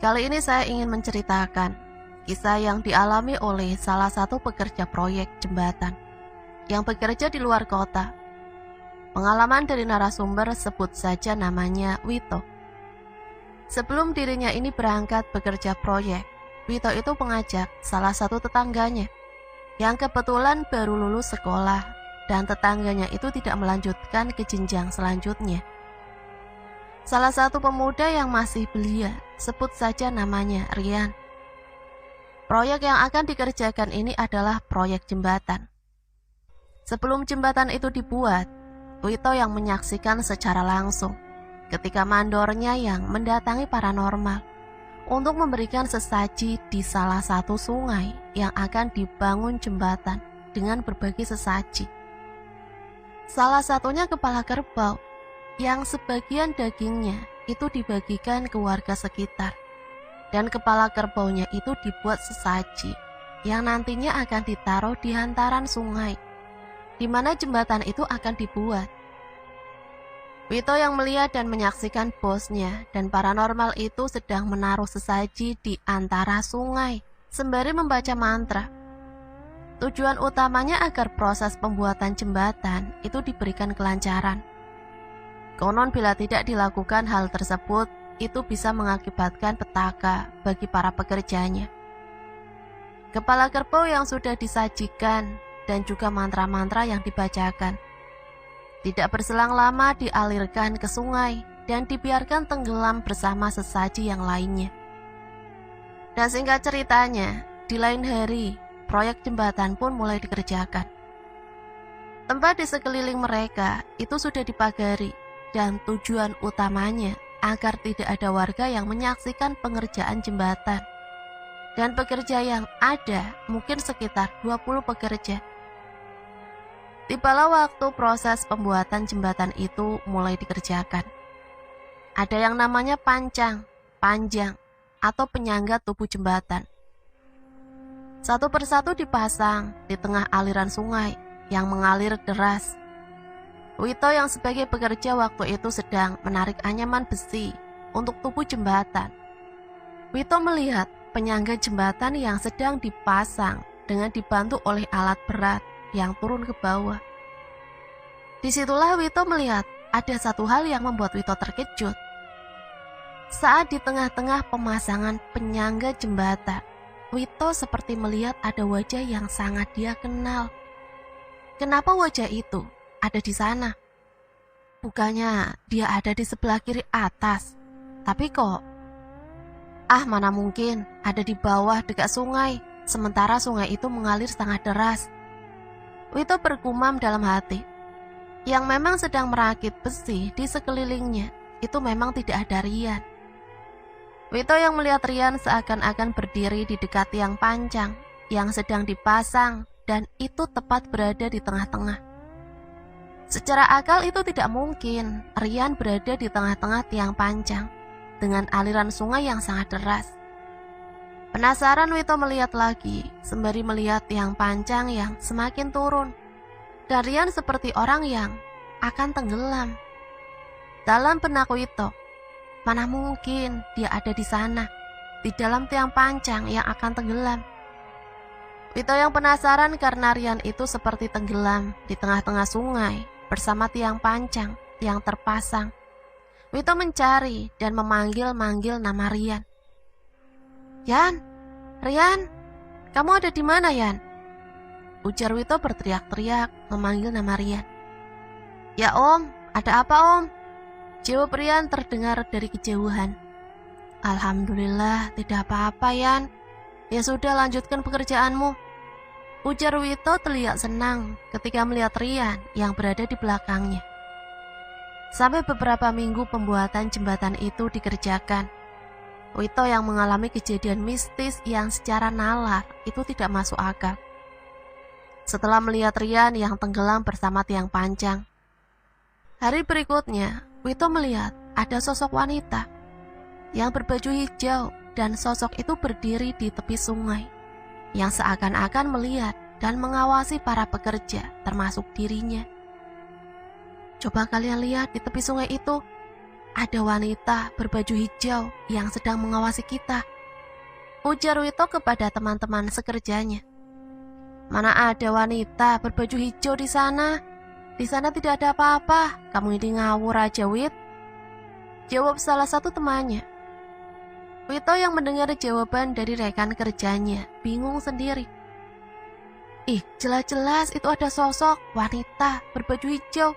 Kali ini saya ingin menceritakan kisah yang dialami oleh salah satu pekerja proyek jembatan yang bekerja di luar kota. Pengalaman dari narasumber sebut saja namanya Wito. Sebelum dirinya ini berangkat bekerja proyek, Wito itu mengajak salah satu tetangganya yang kebetulan baru lulus sekolah dan tetangganya itu tidak melanjutkan ke jenjang selanjutnya. Salah satu pemuda yang masih belia, sebut saja namanya Rian. Proyek yang akan dikerjakan ini adalah proyek jembatan. Sebelum jembatan itu dibuat, Wito yang menyaksikan secara langsung ketika mandornya yang mendatangi paranormal untuk memberikan sesaji di salah satu sungai yang akan dibangun jembatan dengan berbagai sesaji. Salah satunya kepala kerbau yang sebagian dagingnya itu dibagikan ke warga sekitar, dan kepala kerbaunya itu dibuat sesaji yang nantinya akan ditaruh di hantaran sungai di mana jembatan itu akan dibuat. Wito yang melihat dan menyaksikan bosnya dan paranormal itu sedang menaruh sesaji di antara sungai sembari membaca mantra. Tujuan utamanya agar proses pembuatan jembatan itu diberikan kelancaran. Konon bila tidak dilakukan hal tersebut, itu bisa mengakibatkan petaka bagi para pekerjanya. Kepala kerbau yang sudah disajikan dan juga mantra-mantra yang dibacakan tidak berselang lama dialirkan ke sungai dan dibiarkan tenggelam bersama sesaji yang lainnya. Dan singkat ceritanya, di lain hari, proyek jembatan pun mulai dikerjakan. Tempat di sekeliling mereka itu sudah dipagari, dan tujuan utamanya agar tidak ada warga yang menyaksikan pengerjaan jembatan. Dan pekerja yang ada mungkin sekitar 20 pekerja. Tibalah waktu proses pembuatan jembatan itu mulai dikerjakan. Ada yang namanya pancang, panjang, atau penyangga tubuh jembatan. Satu persatu dipasang di tengah aliran sungai yang mengalir deras. Wito yang sebagai pekerja waktu itu sedang menarik anyaman besi untuk tubuh jembatan. Wito melihat penyangga jembatan yang sedang dipasang dengan dibantu oleh alat berat yang turun ke bawah. Disitulah Wito melihat ada satu hal yang membuat Wito terkejut. Saat di tengah-tengah pemasangan penyangga jembatan, Wito seperti melihat ada wajah yang sangat dia kenal. Kenapa wajah itu ada di sana? Bukannya dia ada di sebelah kiri atas, tapi kok mana mungkin ada di bawah dekat sungai, sementara sungai itu mengalir sangat deras. Wito bergumam dalam hati. Yang memang sedang merakit besi di sekelilingnya itu memang tidak ada Rian. Wito yang melihat Rian seakan-akan berdiri di dekat tiang pancang yang sedang dipasang dan itu tepat berada di tengah-tengah. Secara akal itu tidak mungkin Rian berada di tengah-tengah tiang pancang dengan aliran sungai yang sangat deras. Penasaran Wito melihat lagi sembari melihat tiang pancang yang semakin turun. Dan Rian seperti orang yang akan tenggelam. Dalam benak Wito, mana mungkin dia ada di sana, di dalam tiang pancang yang akan tenggelam. Wito yang penasaran karena Rian itu seperti tenggelam di tengah-tengah sungai bersama tiang pancang yang terpasang. Wito mencari dan memanggil-manggil nama Rian. Yan, Rian, kamu ada di mana, Yan? Ujar Wito berteriak-teriak memanggil nama Rian. Ya Om, ada apa Om? Jawab Rian terdengar dari kejauhan. Alhamdulillah tidak apa-apa Yan. Ya sudah, lanjutkan pekerjaanmu. Ujar Wito terlihat senang ketika melihat Rian yang berada di belakangnya. Sampai beberapa minggu pembuatan jembatan itu dikerjakan, Wito yang mengalami kejadian mistis yang secara nalar itu tidak masuk akal. Setelah melihat Rian yang tenggelam bersama tiang pancang, hari berikutnya Wito melihat ada sosok wanita yang berbaju hijau dan sosok itu berdiri di tepi sungai yang seakan-akan melihat dan mengawasi para pekerja termasuk dirinya. Coba kalian lihat di tepi sungai itu, ada wanita berbaju hijau yang sedang mengawasi kita. Ujar Wito kepada teman-teman sekerjanya. Mana ada wanita berbaju hijau di sana? Di sana tidak ada apa-apa. Kamu ini ngawur aja, Wit. Jawab salah satu temannya. Wito yang mendengar jawaban dari rekan kerjanya bingung sendiri. Ih, jelas-jelas itu ada sosok wanita berbaju hijau.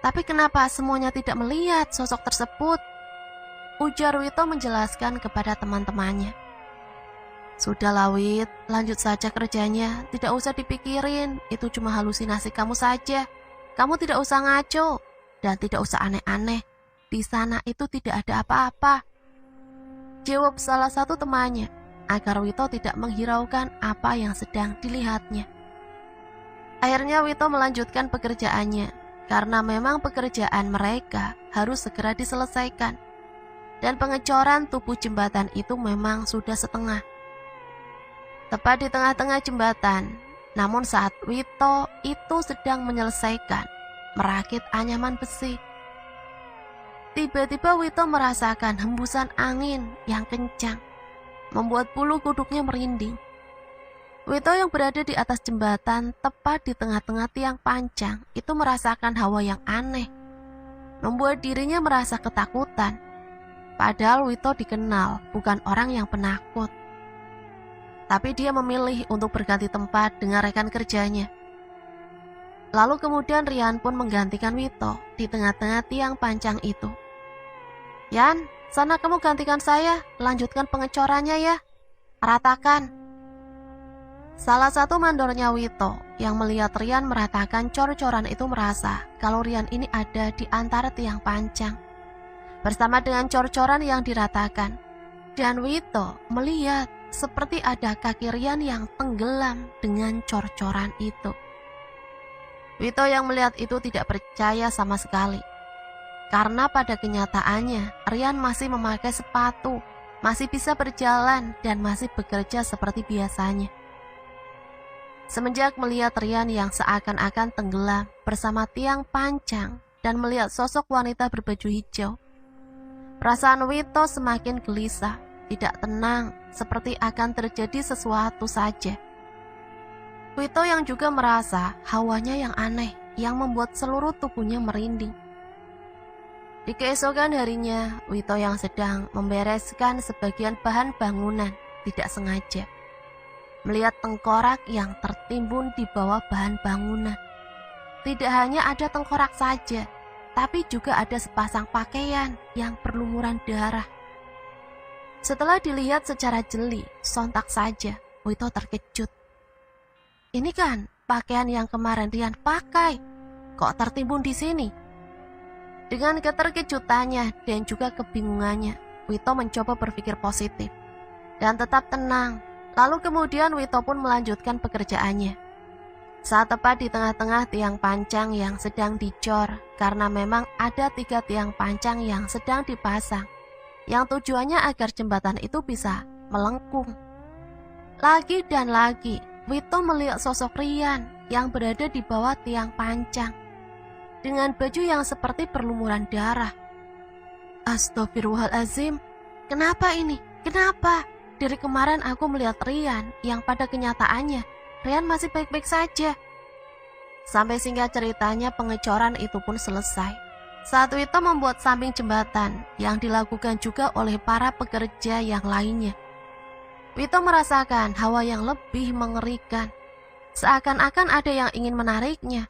Tapi kenapa semuanya tidak melihat sosok tersebut? Ujar Wito menjelaskan kepada teman-temannya. Sudahlah Wit, lanjut saja kerjanya. Tidak usah dipikirin, itu cuma halusinasi kamu saja. Kamu tidak usah ngaco dan tidak usah aneh-aneh. Di sana itu tidak ada apa-apa. Jawab salah satu temannya, agar Wito tidak menghiraukan apa yang sedang dilihatnya. Akhirnya Wito melanjutkan pekerjaannya, karena memang pekerjaan mereka harus segera diselesaikan. Dan pengecoran tubuh jembatan itu memang sudah setengah. Tepat di tengah-tengah jembatan, namun saat Wito itu sedang menyelesaikan merakit anyaman besi, tiba-tiba Wito merasakan hembusan angin yang kencang, membuat bulu kuduknya merinding. Wito yang berada di atas jembatan, tepat di tengah-tengah tiang pancang, itu merasakan hawa yang aneh, membuat dirinya merasa ketakutan. Padahal Wito dikenal bukan orang yang penakut. Tapi dia memilih untuk berganti tempat dengan rekan kerjanya. Lalu kemudian Rian pun menggantikan Wito di tengah-tengah tiang pancang itu. Yan, sana kamu gantikan saya, lanjutkan pengecorannya ya. Ratakan. Salah satu mandornya Wito yang melihat Rian meratakan cor-coran itu merasa kalau Rian ini ada di antara tiang pancang bersama dengan cor-coran yang diratakan. Dan Wito melihat seperti ada kaki Rian yang tenggelam dengan cor-coran itu. Wito yang melihat itu tidak percaya sama sekali. Karena pada kenyataannya, Rian masih memakai sepatu, masih bisa berjalan, dan masih bekerja seperti biasanya. Semenjak melihat Rian yang seakan-akan tenggelam bersama tiang pancang dan melihat sosok wanita berbaju hijau, perasaan Wito semakin gelisah, tidak tenang, seperti akan terjadi sesuatu saja. Wito yang juga merasa hawanya yang aneh, yang membuat seluruh tubuhnya merinding. Di keesokan harinya, Wito yang sedang membereskan sebagian bahan bangunan tidak sengaja melihat tengkorak yang tertimbun di bawah bahan bangunan. Tidak hanya ada tengkorak saja, tapi juga ada sepasang pakaian yang berlumuran darah. Setelah dilihat secara jeli, sontak saja Wito terkejut. Ini kan pakaian yang kemarin Rian pakai, kok tertimbun di sini? Dengan keterkejutannya dan juga kebingungannya, Wito mencoba berpikir positif dan tetap tenang. Lalu kemudian Wito pun melanjutkan pekerjaannya. Saat tepat di tengah-tengah tiang pancang yang sedang dicor, karena memang ada 3 tiang pancang yang sedang dipasang, yang tujuannya agar jembatan itu bisa melengkung. Lagi dan lagi, Wito melihat sosok Rian yang berada di bawah tiang pancang dengan baju yang seperti berlumuran darah. Astagfirullahalazim, kenapa ini? Kenapa? Dari kemarin aku melihat Rian yang pada kenyataannya Rian masih baik-baik saja. Sampai singkat ceritanya pengecoran itu pun selesai. Saat Wito membuat samping jembatan yang dilakukan juga oleh para pekerja yang lainnya, Wito merasakan hawa yang lebih mengerikan, seakan-akan ada yang ingin menariknya.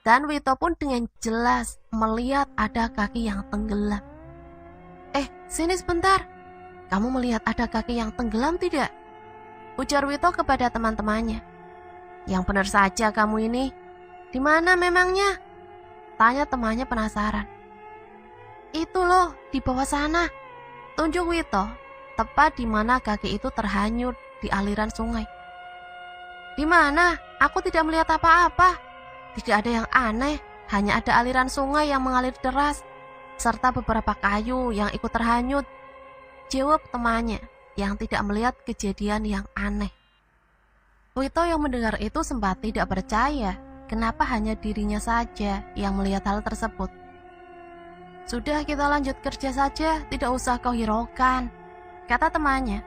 Dan Wito pun dengan jelas melihat ada kaki yang tenggelam. Sini sebentar, kamu melihat ada kaki yang tenggelam tidak? Ujar Wito kepada teman-temannya. Yang benar saja kamu ini, di mana memangnya? Tanya temannya penasaran. Itu loh, di bawah sana. Tunjuk Wito, tepat di mana kaki itu terhanyut di aliran sungai. Di mana? Aku tidak melihat apa-apa. Tidak ada yang aneh, hanya ada aliran sungai yang mengalir deras, serta beberapa kayu yang ikut terhanyut. Jawab temannya yang tidak melihat kejadian yang aneh. Wito yang mendengar itu sempat tidak percaya. Kenapa hanya dirinya saja yang melihat hal tersebut? Sudah, kita lanjut kerja saja, tidak usah kau hiraukan, kata temannya.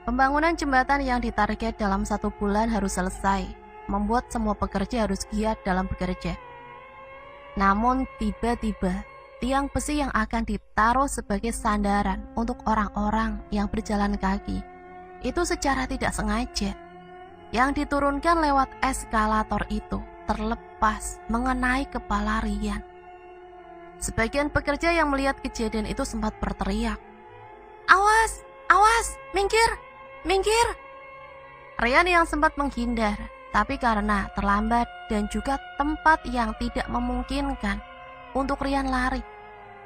Pembangunan jembatan yang ditarget dalam 1 bulan harus selesai, membuat semua pekerja harus giat dalam bekerja. Namun tiba-tiba, tiang besi yang akan ditaruh sebagai sandaran untuk orang-orang yang berjalan kaki, itu secara tidak sengaja, yang diturunkan lewat eskalator itu terlepas mengenai kepala Rian. Sebagian pekerja yang melihat kejadian itu sempat berteriak, "Awas, awas, minggir, minggir!" Rian yang sempat menghindar, tapi karena terlambat dan juga tempat yang tidak memungkinkan untuk Rian lari,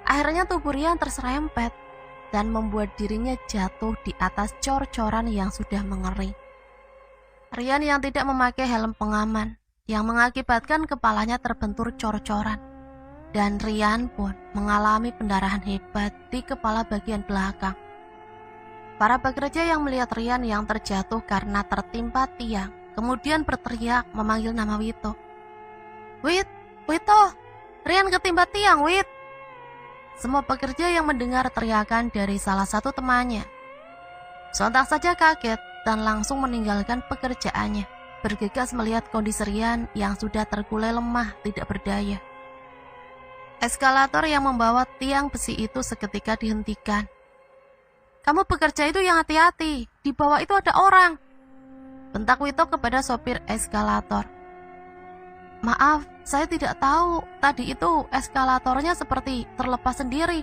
akhirnya tubuh Rian terserempet dan membuat dirinya jatuh di atas cor-coran yang sudah mengering. Rian yang tidak memakai helm pengaman, yang mengakibatkan kepalanya terbentur cor-coran. Dan Rian pun mengalami pendarahan hebat di kepala bagian belakang. Para pekerja yang melihat Rian yang terjatuh karena tertimpa tiang, kemudian berteriak memanggil nama Wito. Wito, Rian ketimpa tiang, Wit!" Semua pekerja yang mendengar teriakan dari salah satu temannya sontak saja kaget dan langsung meninggalkan pekerjaannya, bergegas melihat kondisi Rian yang sudah terkulai lemah tidak berdaya. Eskalator yang membawa tiang besi itu seketika dihentikan. "Kamu bekerja itu yang hati-hati, di bawah itu ada orang," bentak Wito kepada sopir eskalator. "Maaf, saya tidak tahu, tadi itu eskalatornya seperti terlepas sendiri,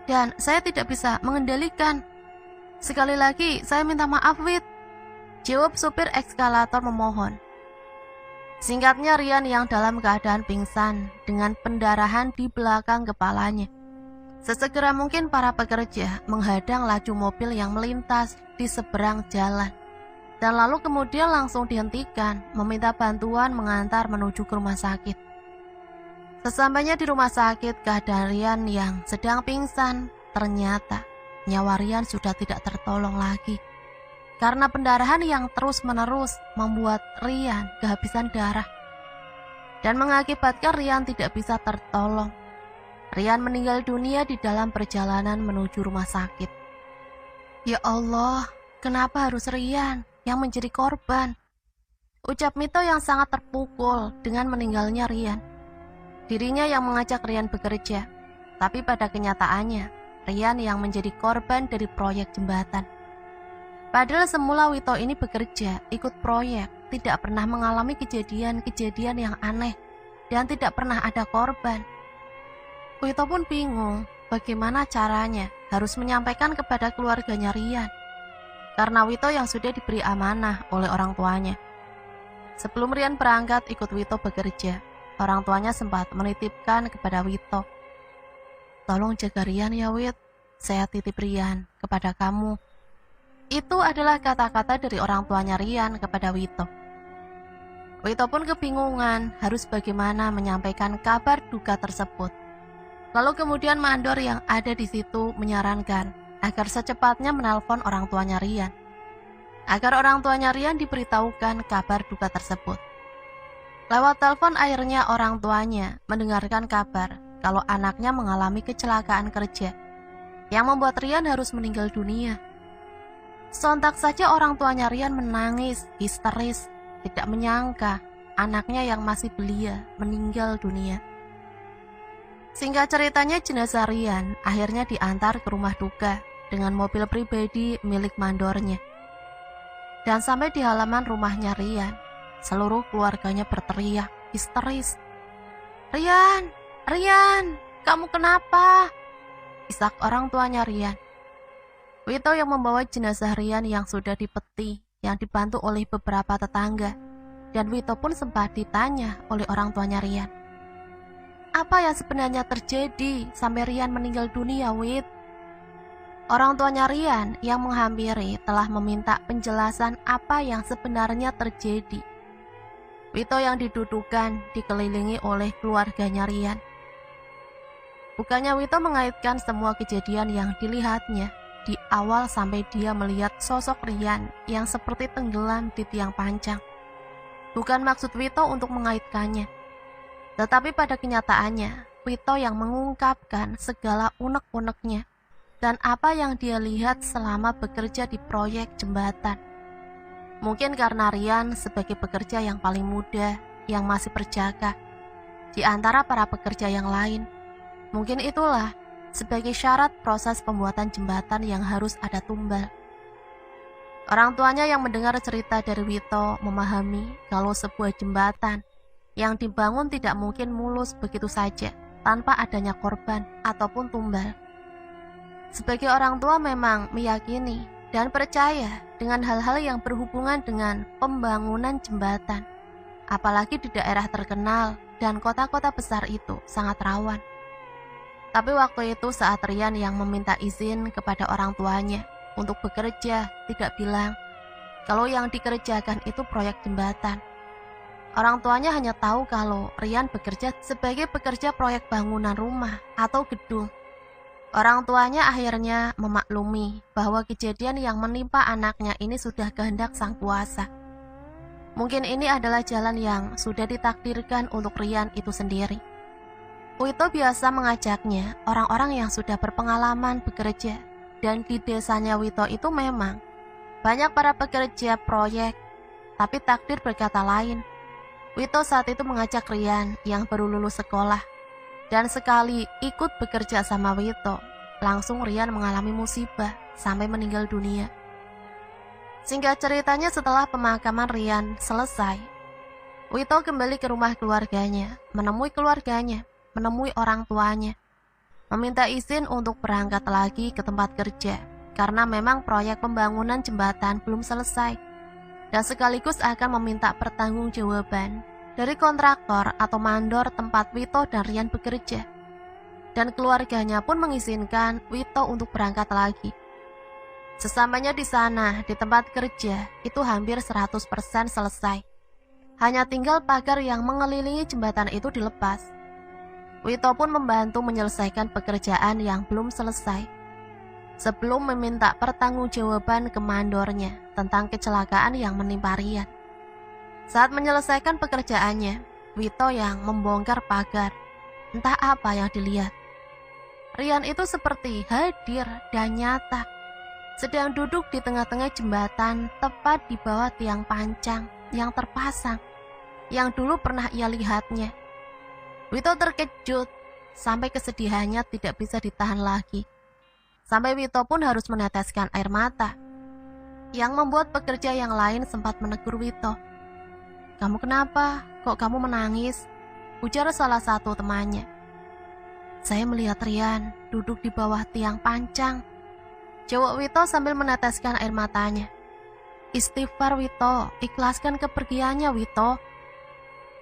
dan saya tidak bisa mengendalikan. Sekali lagi, saya minta maaf, Wit," jawab sopir eskalator memohon. Singkatnya, Rian yang dalam keadaan pingsan dengan pendarahan di belakang kepalanya. Sesegera mungkin para pekerja menghadang laju mobil yang melintas di seberang jalan, dan lalu kemudian langsung dihentikan, meminta bantuan mengantar menuju ke rumah sakit. Sesampainya di rumah sakit, keadaan Rian yang sedang pingsan, ternyata nyawa Rian sudah tidak tertolong lagi. Karena pendarahan yang terus-menerus membuat Rian kehabisan darah dan mengakibatkan Rian tidak bisa tertolong. Rian meninggal dunia di dalam perjalanan menuju rumah sakit. "Ya Allah, kenapa harus Rian yang menjadi korban?" ucap Mito yang sangat terpukul dengan meninggalnya Rian. Dirinya yang mengajak Rian bekerja, tapi pada kenyataannya Rian yang menjadi korban dari proyek jembatan. Padahal semula Wito ini bekerja, ikut proyek, tidak pernah mengalami kejadian-kejadian yang aneh, dan tidak pernah ada korban. Wito pun bingung bagaimana caranya harus menyampaikan kepada keluarganya Rian, karena Wito yang sudah diberi amanah oleh orang tuanya. Sebelum Rian berangkat ikut Wito bekerja, orang tuanya sempat menitipkan kepada Wito, "Tolong jaga Rian ya, Wit, saya titip Rian kepada kamu." Itu adalah kata-kata dari orang tuanya Rian kepada Wito. Wito pun kebingungan harus bagaimana menyampaikan kabar duka tersebut. Lalu kemudian mandor yang ada di situ menyarankan agar secepatnya menelpon orang tuanya Rian, agar orang tuanya Rian diberitahukan kabar duka tersebut. Lewat telepon akhirnya orang tuanya mendengarkan kabar kalau anaknya mengalami kecelakaan kerja yang membuat Rian harus meninggal dunia. Sontak saja orang tuanya Rian menangis histeris, tidak menyangka anaknya yang masih belia meninggal dunia. Singkat ceritanya, jenazah Rian akhirnya diantar ke rumah duka dengan mobil pribadi milik mandornya. Dan sampai di halaman rumahnya Rian, seluruh keluarganya berteriak histeris, "Rian, Rian, kamu kenapa?" isak orang tuanya Rian. Wito yang membawa jenazah Rian yang sudah dipeti, yang dibantu oleh beberapa tetangga, dan Wito pun sempat ditanya oleh orang tuanya Rian, "Apa yang sebenarnya terjadi sampai Rian meninggal dunia, Wit?" Orang tuanya Rian yang menghampiri telah meminta penjelasan apa yang sebenarnya terjadi. Wito yang didudukan dikelilingi oleh keluarganya Rian. Bukannya Wito mengaitkan semua kejadian yang dilihatnya di awal sampai dia melihat sosok Rian yang seperti tenggelam di tiang pancang. Bukan maksud Wito untuk mengaitkannya, tetapi pada kenyataannya Wito yang mengungkapkan segala unek-uneknya dan apa yang dia lihat selama bekerja di proyek jembatan. Mungkin karena Rian sebagai pekerja yang paling muda yang masih berjaga di antara para pekerja yang lain, mungkin itulah sebagai syarat proses pembuatan jembatan yang harus ada tumbal. Orang tuanya yang mendengar cerita dari Wito memahami kalau sebuah jembatan yang dibangun tidak mungkin mulus begitu saja tanpa adanya korban ataupun tumbal. Sebagai orang tua memang meyakini dan percaya dengan hal-hal yang berhubungan dengan pembangunan jembatan, apalagi di daerah terkenal dan kota-kota besar itu sangat rawan. Tapi waktu itu saat Rian yang meminta izin kepada orang tuanya untuk bekerja, tidak bilang kalau yang dikerjakan itu proyek jembatan. Orang tuanya hanya tahu kalau Rian bekerja sebagai pekerja proyek bangunan rumah atau gedung. Orang tuanya akhirnya memaklumi bahwa kejadian yang menimpa anaknya ini sudah kehendak Sang Kuasa. Mungkin ini adalah jalan yang sudah ditakdirkan untuk Rian itu sendiri. Wito biasa mengajaknya orang-orang yang sudah berpengalaman bekerja, dan di desanya Wito itu memang banyak para pekerja proyek, tapi takdir berkata lain. Wito saat itu mengajak Rian yang baru lulus sekolah, dan sekali ikut bekerja sama Wito, langsung Rian mengalami musibah sampai meninggal dunia. Singkat ceritanya, setelah pemakaman Rian selesai, Wito kembali ke rumah keluarganya, menemui orang tuanya, meminta izin untuk berangkat lagi ke tempat kerja karena memang proyek pembangunan jembatan belum selesai, dan sekaligus akan meminta pertanggungjawaban dari kontraktor atau mandor tempat Wito dan Rian bekerja. Dan keluarganya pun mengizinkan Wito untuk berangkat lagi. Sesampainya di sana, di tempat kerja, itu hampir 100% selesai. Hanya tinggal pagar yang mengelilingi jembatan itu dilepas. Wito pun membantu menyelesaikan pekerjaan yang belum selesai sebelum meminta pertanggungjawaban ke mandornya tentang kecelakaan yang menimpa Rian. Saat menyelesaikan pekerjaannya, Wito yang membongkar pagar. Entah apa yang dilihat. Rian itu seperti hadir dan nyata, sedang duduk di tengah-tengah jembatan tepat di bawah tiang pancang yang terpasang, yang dulu pernah ia lihatnya. Wito terkejut, sampai kesedihannya tidak bisa ditahan lagi. Sampai Wito pun harus meneteskan air mata, yang membuat pekerja yang lain sempat menegur Wito. "Kamu kenapa? Kok kamu menangis?" ujar salah satu temannya. "Saya melihat Rian duduk di bawah tiang pancang," jawab Wito sambil meneteskan air matanya. "Istighfar Wito, ikhlaskan kepergiannya Wito,"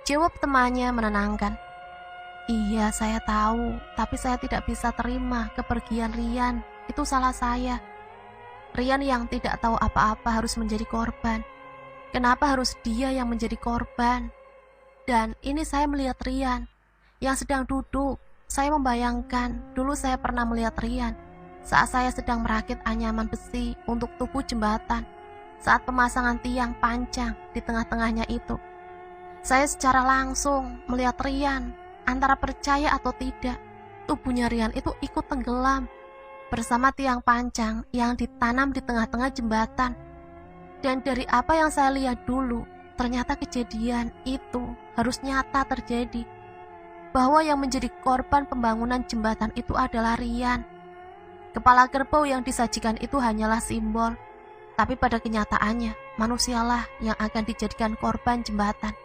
jawab temannya menenangkan. "Iya, saya tahu, tapi saya tidak bisa terima kepergian Rian. Itu salah saya. Rian yang tidak tahu apa-apa harus menjadi korban. Kenapa harus dia yang menjadi korban? Dan ini saya melihat Rian yang sedang duduk. Saya membayangkan dulu saya pernah melihat Rian saat saya sedang merakit anyaman besi untuk tubuh jembatan. Saat pemasangan tiang pancang di tengah-tengahnya itu, saya secara langsung melihat Rian. Antara percaya atau tidak, tubuhnya Rian itu ikut tenggelam bersama tiang pancang yang ditanam di tengah-tengah jembatan. Dan dari apa yang saya lihat dulu, ternyata kejadian itu harus nyata terjadi. Bahwa yang menjadi korban pembangunan jembatan itu adalah Rian. Kepala kerbau yang disajikan itu hanyalah simbol, tapi pada kenyataannya manusialah yang akan dijadikan korban jembatan."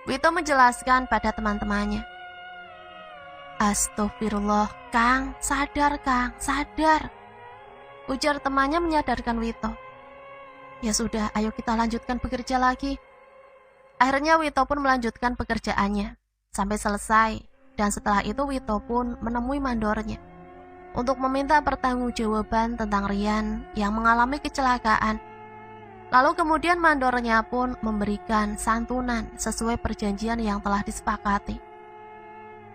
Wito menjelaskan pada teman-temannya. "Astagfirullah, Kang, sadar Kang, sadar," ujar temannya menyadarkan Wito. "Ya sudah, ayo kita lanjutkan bekerja lagi." Akhirnya Wito pun melanjutkan pekerjaannya sampai selesai, dan setelah itu Wito pun menemui mandornya untuk meminta pertanggungjawaban tentang Rian yang mengalami kecelakaan. Lalu kemudian mandornya pun memberikan santunan sesuai perjanjian yang telah disepakati.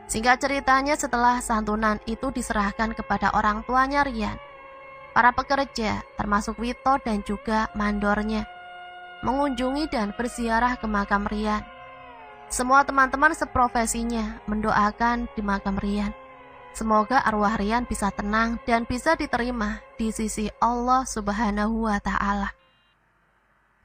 Singkat ceritanya, setelah santunan itu diserahkan kepada orang tuanya Rian, para pekerja termasuk Wito dan juga mandornya mengunjungi dan berziarah ke makam Rian. Semua teman-teman seprofesinya mendoakan di makam Rian. Semoga arwah Rian bisa tenang dan bisa diterima di sisi Allah Subhanahu wa Ta'ala.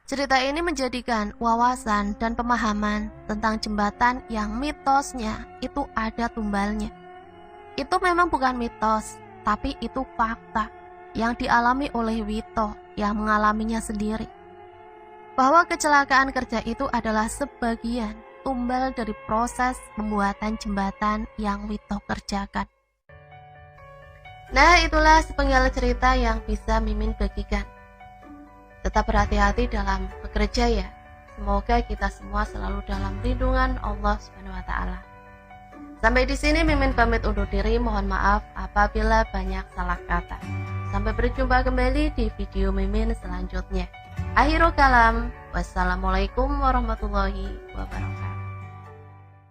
Cerita ini menjadikan wawasan dan pemahaman tentang jembatan yang mitosnya itu ada tumbalnya. Itu memang bukan mitos, tapi itu fakta yang dialami oleh Wito yang mengalaminya sendiri. Bahwa kecelakaan kerja itu adalah sebagian tumbal dari proses pembuatan jembatan yang Wito kerjakan. Nah, itulah sepenggal cerita yang bisa Mimin bagikan. Tetap berhati-hati dalam bekerja ya. Semoga kita semua selalu dalam lindungan Allah Subhanahu wa Ta'ala. Sampai di sini Mimin pamit undur diri. Mohon maaf apabila banyak salah kata. Sampai berjumpa kembali di video Mimin selanjutnya. Akhirul kalam. Wassalamualaikum warahmatullahi wabarakatuh.